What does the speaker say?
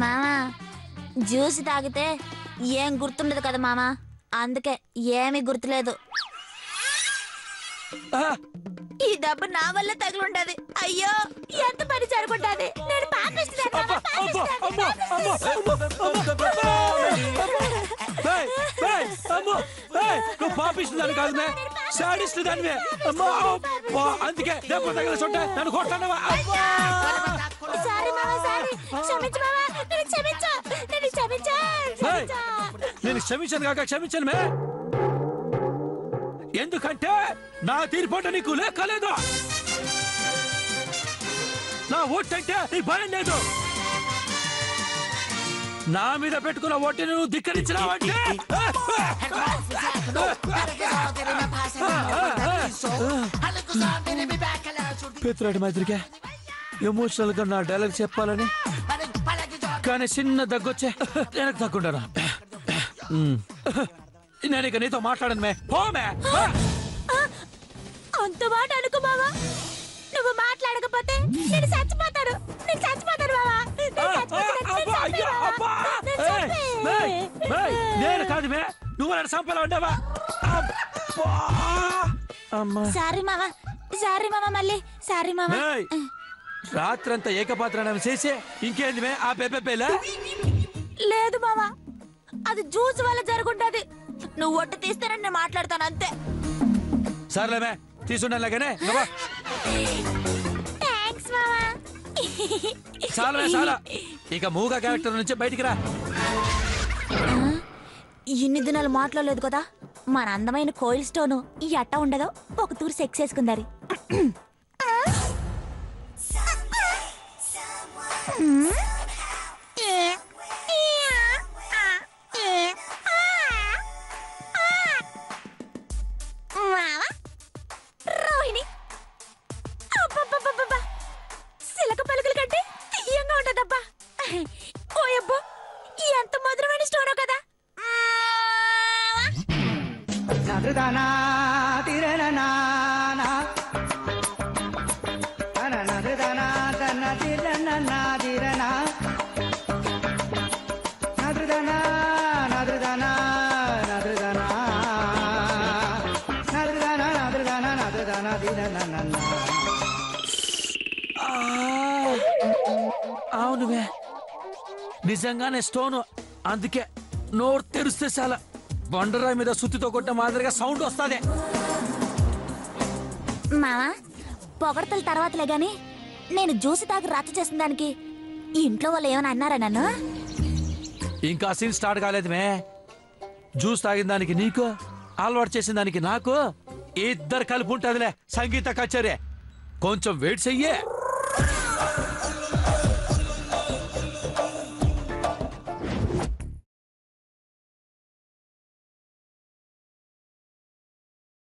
మామా జ్యూస్ తాగితే ఏం గుర్తుండదు కదా మామా, అందుకే ఏమీ గుర్తులేదు. ఈ దెబ్బ నా వల్ల తగులుంటది. అయ్యో ఎంత పని జరుగుంటది. నేను పాపిస్తుందని కాదు, సాడిస్ట్ దానివే. అందుకే దెబ్బ తగిన చోట నన్ను కొట్టానవా? నేను క్షమించాను కాక క్షమించాను మే. ఎందుకంటే నా తీర్పు నీకు లేకలేదు. నా ఓటంటే నీ భయం లేదు. నా మీద పెట్టుకున్న ఓటుని నువ్వు ధిక్కరించినావంటే పెత్రాడి మాదిరిగా ఎమోషనల్ గా నా డైలాగ్ చెప్పాలని, కానీ చిన్న దగ్గొచ్చే వెనక్కి తగ్గుంటాను. నేను ఇక నీతో మాట్లాడను మే. పోమే. అంత మాట అనుకో బావా. నువ్వు మాట్లాడకపోతే నేను చచ్చిపోతాను. నేను చచ్చిపోతాను బావా. నేను కాదు మే, నువ్వు నన్ను సంపలా ఉండవా? సారీ మామా, సారీ మామా, మళ్ళీ సారీ మామా. రాత్రంతా ఏకపాత్ర చేసే ఇంకేంది మే ఆ పెప్పేలా? లేదు మామా, అది జ్యూస్ వల్ల జరుగుంటది. నువ్వు ఒట్టు తీస్తానని నేను మాట్లాడతాను అంతే. సర్లేమే, తీసుండాలాగానే. థాంక్స్ మామా. చాలా చాలా, ఇక మూగా క్యారెక్టర్ నుంచి బయటికి రా. ఇన్ని దినాలు మాట్లాడలేదు కదా. మన అందమైన కోయిల్ స్టోను ఈ అట్ట ఉండదో ఒక తూరు సెక్స్ వేసుకుందారి. రోహిణి సిలక పలుకుల కంటే తీయంగా ఉంటదబ్బా. ఓయబ్బో ఎంత మధురమైన స్టోనో కదా. అవునువే, నిజంగానే స్టోను. అందుకే నోరు తెరిస్తే చాలా బండరాయి మీద సుత్తితో కొట్టిన మాదిరిగా సౌండ్ వస్తుంది. మావా పొగడతల తర్వాతలే గాని నేను జ్యూస్ తాగి రచ్చ చేసిన దానికి ఇంట్లో వాళ్ళు ఏమైనా అన్నారా నన్ను? ఇంకా సీన్ స్టార్ట్ కాలేదు మే. జ్యూస్ తాగిన దానికి నీకు, అలవాటు చేసిన దానికి నాకు, ఇద్దరు కలిపి ఉంటుందిలే సంగీత కచేరీ. కొంచెం వెయిట్ చెయ్యే.